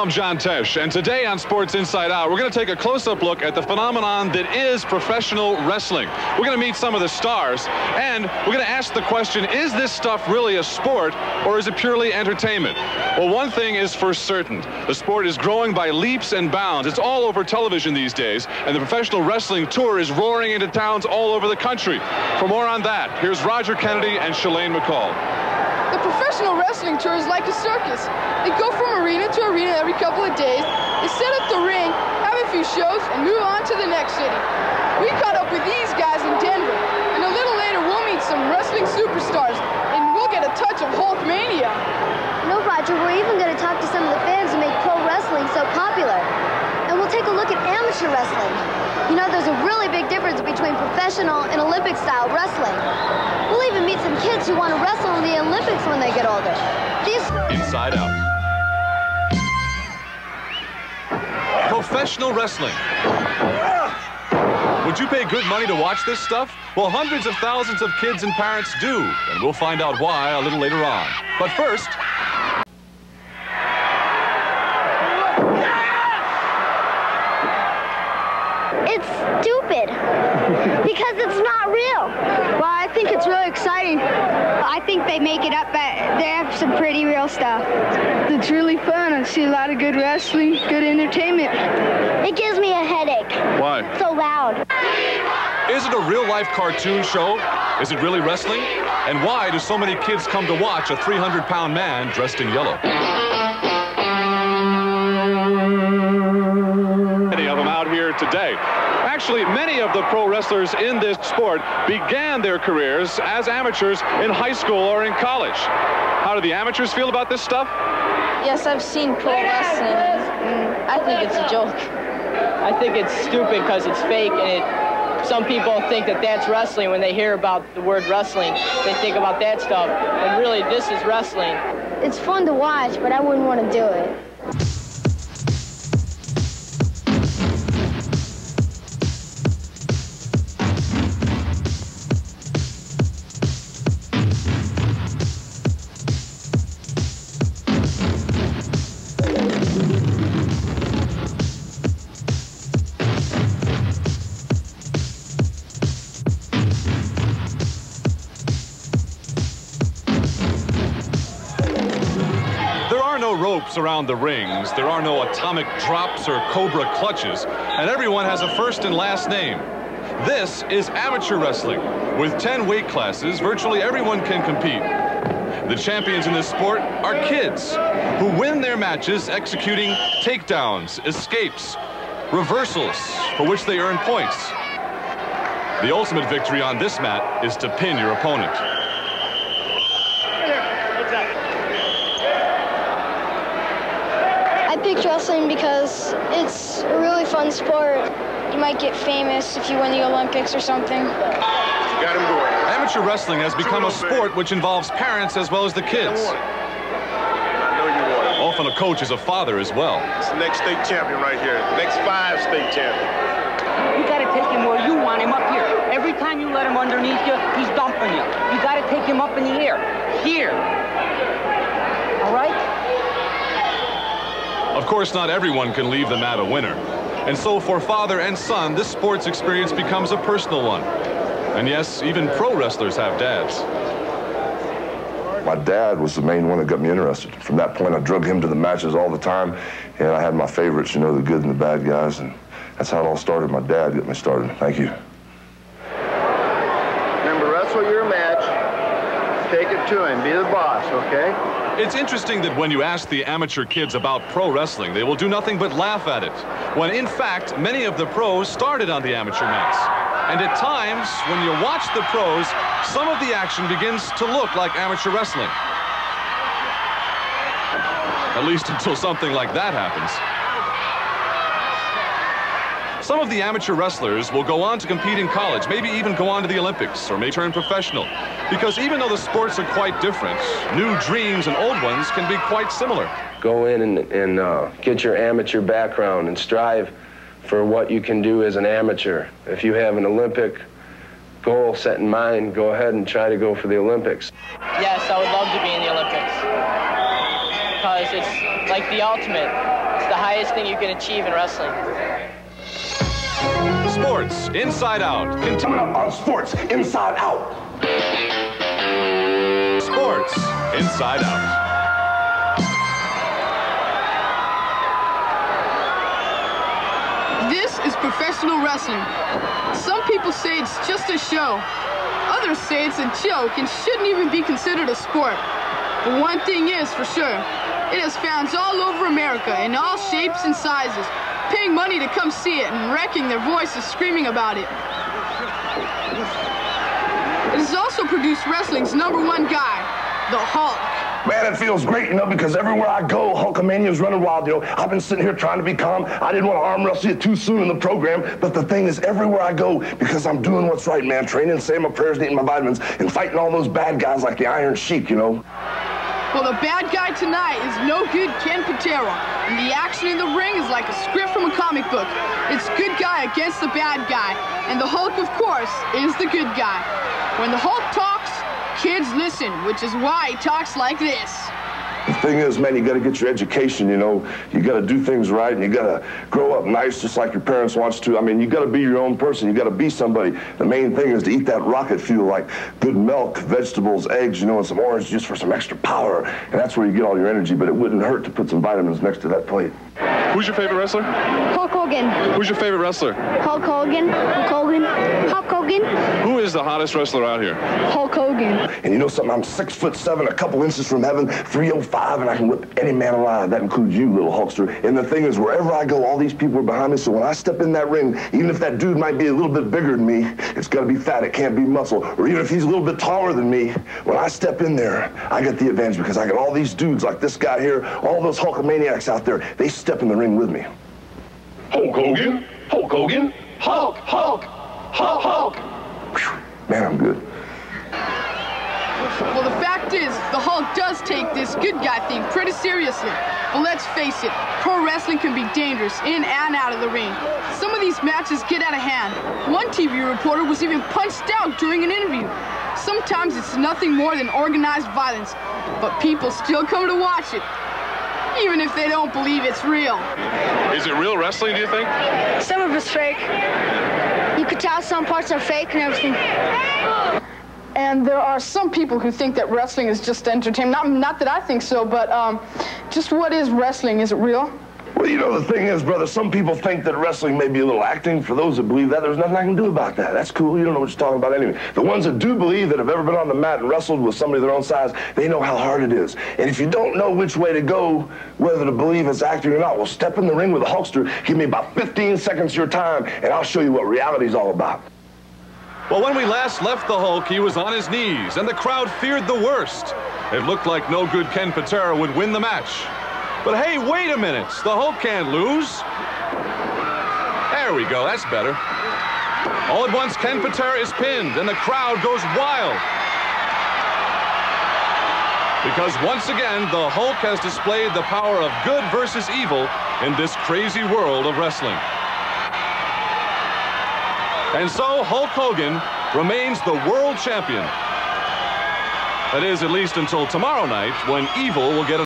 Hello, I'm John Tesh, and today on Sports Inside Out, we're going to take a close-up look at the phenomenon that is professional wrestling. We're going to meet some of the stars, and we're going to ask the question, is this stuff really a sport, or is it purely entertainment? Well, one thing is for certain. The sport is growing by leaps and bounds. It's all over television these days, and the professional wrestling tour is roaring into towns all over the country. For more on that, here's Roger Kennedy and Shalane McCall. The professional wrestling tour is like a circus. They go from arena to arena every couple of days. They set up the ring, have a few shows, and move on to the next city. We caught up with these guys in Denver, and a little later we'll meet some wrestling superstars, and we'll get a touch of Hulkmania. No, Roger, we're even going to talk to some of the fans who make pro wrestling so popular. And we'll take a look at amateur wrestling. You know, there's a really big difference between professional and Olympic-style wrestling. We'll even meet some kids who want to wrestle in the Olympics when they get older. Inside Out. Professional wrestling. Would you pay good money to watch this stuff? Well, hundreds of thousands of kids and parents do, and we'll find out why a little later on. But first... It's stupid, because it's not real. Well, I think it's really exciting. I think they make it up, but they have some pretty real stuff. It's really fun. I see a lot of good wrestling, good entertainment. It gives me a headache. Why? It's so loud. Is it a real-life cartoon show? Is it really wrestling? And why do so many kids come to watch a 300-pound man dressed in yellow? Many of them out here today. Actually, many of the pro wrestlers in this sport began their careers as amateurs in high school or in college. How do the amateurs feel about this stuff? Yes, I've seen pro wrestling, and I think it's a joke. I think it's stupid because it's fake, and some people think that that's wrestling. When they hear about the word wrestling, they think about that stuff, and really this is wrestling. It's fun to watch, but I wouldn't want to do it. Ropes around the rings, there are no atomic drops or cobra clutches, and everyone has a first and last name. This is amateur wrestling. With 10 weight classes, virtually everyone can compete. The champions in this sport are kids who win their matches executing takedowns, escapes, reversals, for which they earn points. The ultimate victory on this mat is to pin your opponent. I picked wrestling because it's a really fun sport. You might get famous if you win the Olympics or something. Got him going. Amateur wrestling has become a sport which involves parents as well as the kids. I know you want it. Often a coach is a father as well. It's the next state champion right here. Next 5 state champion. You got to take him where you want him, up here. Every time you let him underneath you, he's dumping you. You got to take him up in the air. Here. All right? Of course, not everyone can leave the mat a winner. And so for father and son, this sports experience becomes a personal one. And yes, even pro wrestlers have dads. My dad was the main one that got me interested. From that point, I drug him to the matches all the time, and I had my favorites, you know, the good and the bad guys, and that's how it all started. My dad got me started. Thank you. Remember, wrestle your match. Take it to him. Be the boss, okay? It's interesting that when you ask the amateur kids about pro wrestling, they will do nothing but laugh at it, when in fact, many of the pros started on the amateur mats. And at times, when you watch the pros, some of the action begins to look like amateur wrestling. At least until something like that happens. Some of the amateur wrestlers will go on to compete in college, maybe even go on to the Olympics, or may turn professional. Because even though the sports are quite different, new dreams and old ones can be quite similar. Go in and get your amateur background and strive for what you can do as an amateur. If you have an Olympic goal set in mind, go ahead and try to go for the Olympics. Yes, I would love to be in the Olympics. because it's like the ultimate. It's the highest thing you can achieve in wrestling. Sports Inside Out. Coming up on Sports Inside Out. Sports Inside Out. This is professional wrestling. Some people say it's just a show. Others say it's a joke and shouldn't even be considered a sport. But one thing is for sure, it has fans all over America in all shapes and sizes, paying money to come see it and wrecking their voices screaming about it. It has also produced wrestling's #1 guy, the Hulk. Man, it feels great, you know, because everywhere I go, Hulkamania's running wild, you know. I've been sitting here trying to be calm. I didn't want to arm wrestle you too soon in the program, but the thing is, everywhere I go, because I'm doing what's right, man, training, saying my prayers, eating my vitamins, and fighting all those bad guys like the Iron Sheik, you know. Well, the bad guy tonight is no good Ken Patera, and the action in the ring is like a script from a comic book. It's good guy against the bad guy, and the Hulk, of course, is the good guy. When the Hulk talks, kids listen, which is why he talks like this. The thing is, man, you got to get your education, you know. You got to do things right, and you got to grow up nice just like your parents want you to. I mean, you got to be your own person. You got to be somebody. The main thing is to eat that rocket fuel, like good milk, vegetables, eggs, you know, and some orange juice for some extra power. And that's where you get all your energy, but it wouldn't hurt to put some vitamins next to that plate. Who's your favorite wrestler? Hulk Hogan. Who's your favorite wrestler? Hulk Hogan. Hulk Hogan. Hulk Hogan. Who is the hottest wrestler out here? Hulk Hogan. And you know something? I'm 6'7", a couple inches from heaven, 305, and I can whip any man alive. That includes you, little Hulkster. And the thing is, wherever I go, all these people are behind me, so when I step in that ring, even if that dude might be a little bit bigger than me, it's got to be fat, it can't be muscle. Or even if he's a little bit taller than me, when I step in there, I get the advantage because I got all these dudes like this guy here, all those Hulkamaniacs out there, they step in the ring with me. Hulk Hogan, Hulk Hogan, Hulk, Hulk, Hulk, Hulk. Whew, man, I'm good. Well, the fact is, the Hulk does take this good guy thing pretty seriously. But let's face it, pro wrestling can be dangerous in and out of the ring. Some of these matches get out of hand. One TV reporter was even punched out during an interview. Sometimes it's nothing more than organized violence, but people still come to watch it, even if they don't believe it's real. Is it real wrestling, do you think? Some of it's fake. You could tell some parts are fake and everything. And there are some people who think that wrestling is just entertainment. Not that I think so, but just what is wrestling? Is it real? Well, you know, the thing is, brother, some people think that wrestling may be a little acting. For those that believe that, there's nothing I can do about that. That's cool. You don't know what you're talking about anyway. The ones that do believe, that have ever been on the mat and wrestled with somebody their own size, they know how hard it is. And if you don't know which way to go, whether to believe it's acting or not, well, step in the ring with a Hulkster, give me about 15 seconds of your time, and I'll show you what reality's all about. Well, when we last left the Hulk, he was on his knees, and the crowd feared the worst. It looked like no good Ken Patera would win the match. But hey, wait a minute. The Hulk can't lose. There we go. That's better. All at once, Ken Patera is pinned, and the crowd goes wild. Because once again, the Hulk has displayed the power of good versus evil in this crazy world of wrestling. And so Hulk Hogan remains the world champion. That is, at least until tomorrow night, when evil will get